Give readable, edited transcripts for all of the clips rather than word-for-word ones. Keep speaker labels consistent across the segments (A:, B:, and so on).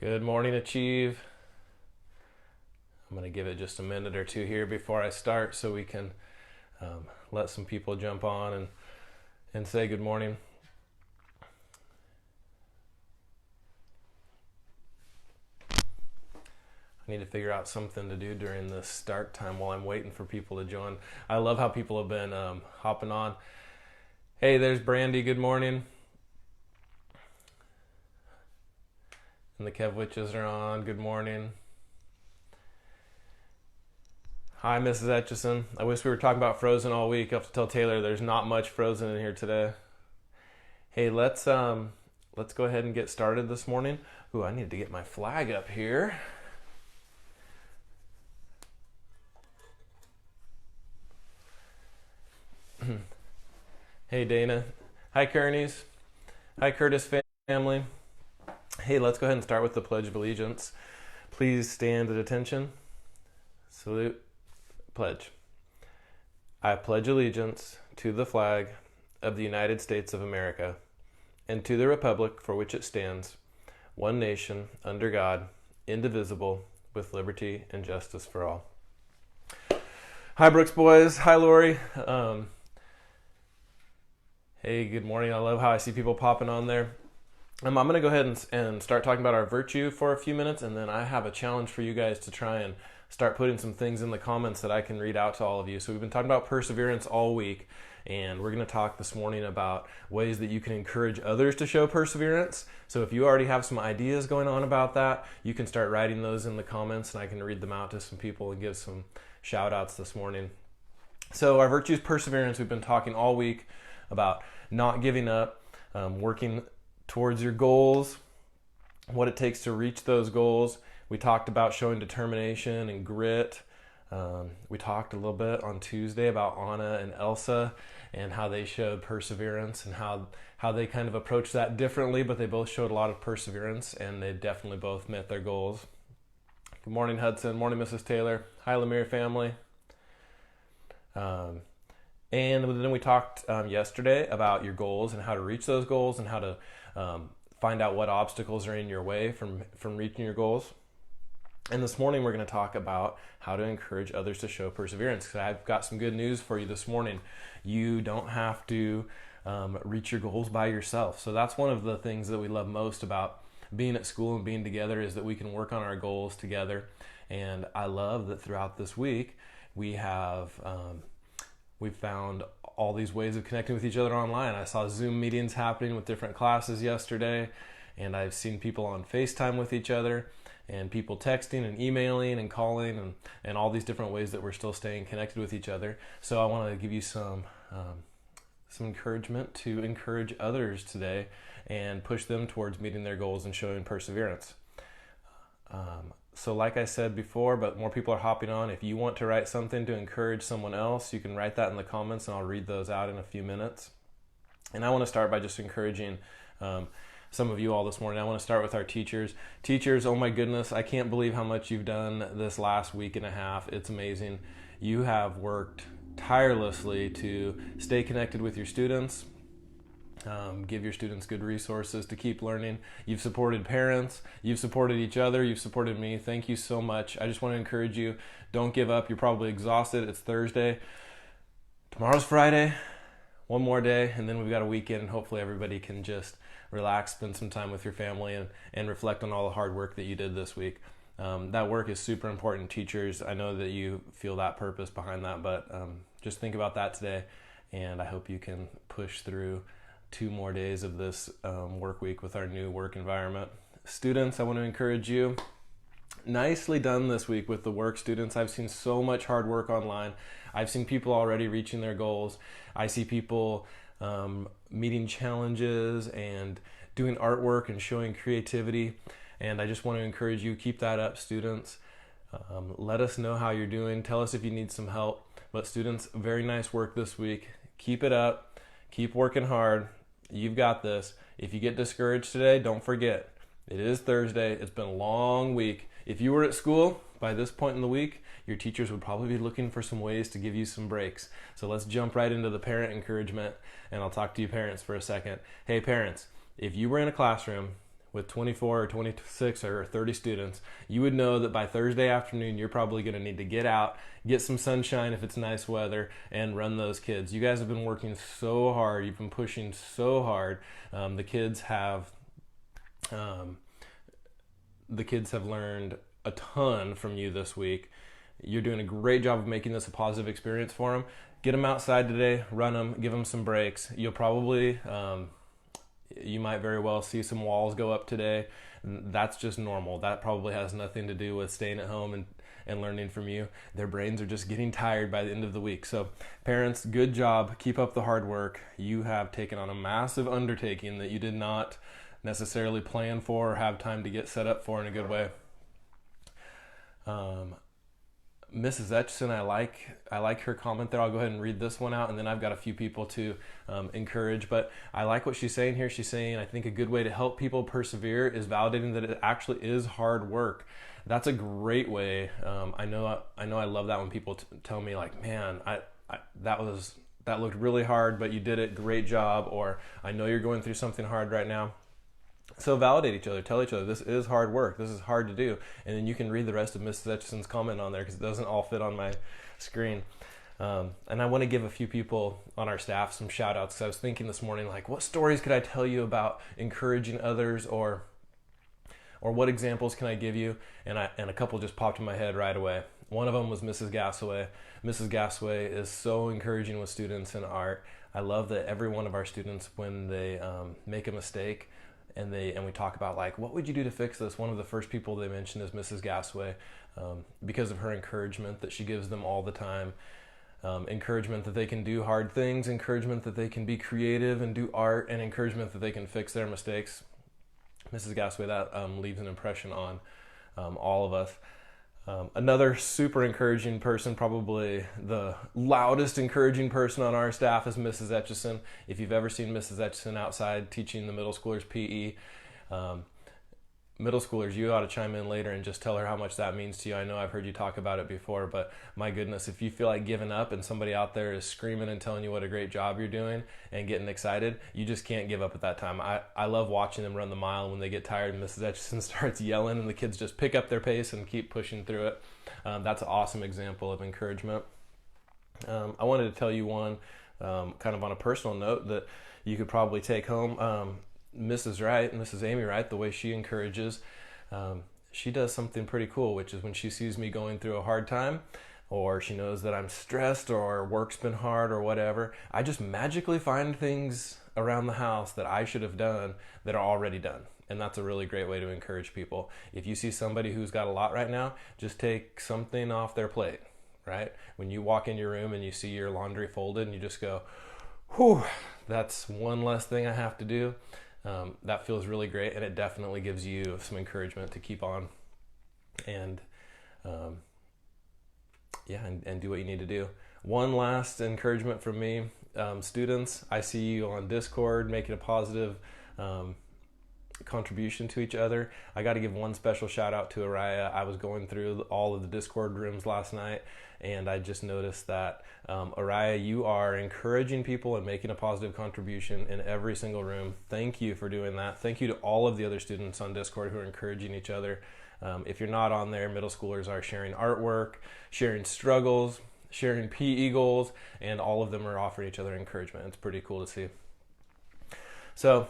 A: Good morning, Achieve. I'm going to give it just a minute or two here before I start so we can let some people jump on and say good morning. I need to figure out something to do during this start time while I'm waiting for people to join. I love how people have been hopping on. Hey, there's Brandy. Good morning. And the Kevwiches are on. Good morning. Hi, Mrs. Etchison. I wish we were talking about Frozen all week. I have to tell Taylor there's not much Frozen in here today. Hey, let's go ahead and get started this morning. Ooh, I need to get my flag up here. Hey, Dana. Hi, Kearneys. Hi, Curtis family. Hey, let's go ahead and start with the Pledge of Allegiance. Please stand at attention. Salute. Pledge. I pledge allegiance to the flag of the United States of America and to the republic for which it stands, one nation, under God, indivisible, with liberty and justice for all. Hi, Brooks boys. Hi, Lori. Hey, good morning. I love how I see people popping on there. I'm going to go ahead and start talking about our virtue for a few minutes, and then I have a challenge for you guys to try and start putting some things in the comments that I can read out to all of you. So we've been talking about perseverance all week, and we're going to talk this morning about ways that you can encourage others to show perseverance. So if you already have some ideas going on about that, you can start writing those in the comments, and I can read them out to some people and give some shout outs this morning. So our virtue is perseverance. We've been talking all week about not giving up, working towards your goals, what it takes to reach those goals. We talked about showing determination and grit. We talked a little bit on Tuesday about Anna and Elsa and how they showed perseverance and how they kind of approached that differently, but they both showed a lot of perseverance and they definitely both met their goals. Good morning, Hudson. Morning, Mrs. Taylor. Hi, Lemire family. And then we talked yesterday about your goals and how to reach those goals and how to find out what obstacles are in your way from reaching your goals. And this morning we're going to talk about how to encourage others to show perseverance. Because I've got some good news for you this morning. You don't have to reach your goals by yourself. So that's one of the things that we love most about being at school and being together is that we can work on our goals together. And I love that throughout this week we've found all these ways of connecting with each other online. I saw Zoom meetings happening with different classes yesterday, and I've seen people on FaceTime with each other, and people texting and emailing and calling, and all these different ways that we're still staying connected with each other. So I want to give you some encouragement to encourage others today and push them towards meeting their goals and showing perseverance. So like I said before, but more people are hopping on. If you want to write something to encourage someone else, you can write that in the comments and I'll read those out in a few minutes. And I want to start by just encouraging some of you all this morning. I want to start with our teachers. Teachers, oh my goodness, I can't believe how much you've done this last week and a half. It's amazing. You have worked tirelessly to stay connected with your students, give your students good resources to keep learning. You've supported parents, you've supported each other, you've supported me. Thank you so much. I just want to encourage you, don't give up. You're probably exhausted. It's Thursday. Tomorrow's Friday. One more day, and then we've got a weekend, and hopefully everybody can just relax, spend some time with your family, and reflect on all the hard work that you did this week. That work is super important. Teachers, I know that you feel that purpose behind that, but just think about that today, and I hope you can push through 2 more days of this work week with our new work environment. Students, I want to encourage you. Nicely done this week with the work, students. I've seen so much hard work online. I've seen people already reaching their goals. I see people meeting challenges and doing artwork and showing creativity. And I just want to encourage you, keep that up, students. Let us know how you're doing. Tell us if you need some help. But students, very nice work this week. Keep it up. Keep working hard. You've got this. If you get discouraged today, don't forget, it is Thursday. It's been a long week. If you were at school by this point in the week, your teachers would probably be looking for some ways to give you some breaks. So let's jump right into the parent encouragement, and I'll talk to you parents for a second. Hey parents, if you were in a classroom with 24 or 26 or 30 students, you would know that by Thursday afternoon, you're probably going to need to get out, get some sunshine if it's nice weather, and run those kids. You guys have been working so hard. You've been pushing so hard. The kids have learned a ton from you this week. You're doing a great job of making this a positive experience for them. Get them outside today, run them, give them some breaks. You'll probably, you might very well see some walls go up today. That's just normal. That probably has nothing to do with staying at home and learning from you. Their brains are just getting tired by the end of the week. So parents, good job. Keep up the hard work. You have taken on a massive undertaking that you did not necessarily plan for or have time to get set up for in a good way. Mrs. Etchison, I like her comment there. I'll go ahead and read this one out, and then I've got a few people to encourage. But I like what she's saying here. She's saying, I think a good way to help people persevere is validating that it actually is hard work. That's a great way. I know I love that when people tell me like, man, that looked really hard, but you did it. Great job. Or I know you're going through something hard right now. So validate each other, tell each other this is hard work, this is hard to do, and then you can read the rest of Mrs. Etchison's comment on there because it doesn't all fit on my screen. And I want to give a few people on our staff some shout outs. I was thinking this morning, like, what stories could I tell you about encouraging others, or what examples can I give you? And a couple just popped in my head right away. One of them was Mrs. Gasaway. Mrs. Gasaway is so encouraging with students in art. I love that every one of our students, when they make a mistake, and we talk about like, what would you do to fix this? One of the first people they mention is Mrs. Gasaway, because of her encouragement that she gives them all the time. Encouragement that they can do hard things, encouragement that they can be creative and do art, and encouragement that they can fix their mistakes. Mrs. Gasaway, that leaves an impression on all of us. Another super encouraging person, probably the loudest encouraging person on our staff, is Mrs. Etchison. If you've ever seen Mrs. Etchison outside teaching the middle schoolers PE, middle schoolers, you ought to chime in later and just tell her how much that means to you. I know I've heard you talk about it before, but my goodness, if you feel like giving up and somebody out there is screaming and telling you what a great job you're doing and getting excited, you just can't give up at that time. I love watching them run the mile. When they get tired, Mrs. Etchison starts yelling and the kids just pick up their pace and keep pushing through it. That's an awesome example of encouragement. I wanted to tell you one kind of on a personal note that you could probably take home. Mrs. Wright, Mrs. Amy Wright, the way she encourages, she does something pretty cool, which is when she sees me going through a hard time, or she knows that I'm stressed or work's been hard or whatever, I just magically find things around the house that I should have done that are already done. And that's a really great way to encourage people. If you see somebody who's got a lot right now, just take something off their plate, right? When you walk in your room and you see your laundry folded and you just go, whew, that's one less thing I have to do. That feels really great, and it definitely gives you some encouragement to keep on and do what you need to do. One last encouragement from me, students, I see you on Discord making a positive contribution to each other. I got to give one special shout out to Araya. I was going through all of the Discord rooms last night, and I just noticed that Araya, you are encouraging people and making a positive contribution in every single room. Thank you for doing that. Thank you to all of the other students on Discord who are encouraging each other. If you're not on there, middle schoolers are sharing artwork, sharing struggles, sharing PE goals, and all of them are offering each other encouragement. It's pretty cool to see. So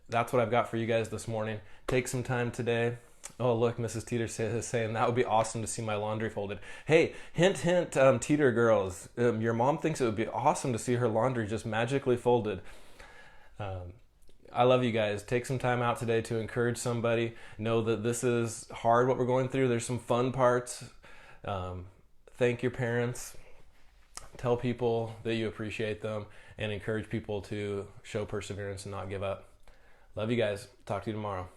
A: that's what I've got for you guys this morning. Take some time today. Oh, look, Mrs. Teeter is saying that would be awesome to see my laundry folded. Hey, hint, hint, Teeter girls. Your mom thinks it would be awesome to see her laundry just magically folded. I love you guys. Take some time out today to encourage somebody. Know that this is hard, what we're going through. There's some fun parts. Thank your parents. Tell people that you appreciate them, and encourage people to show perseverance and not give up. Love you guys. Talk to you tomorrow.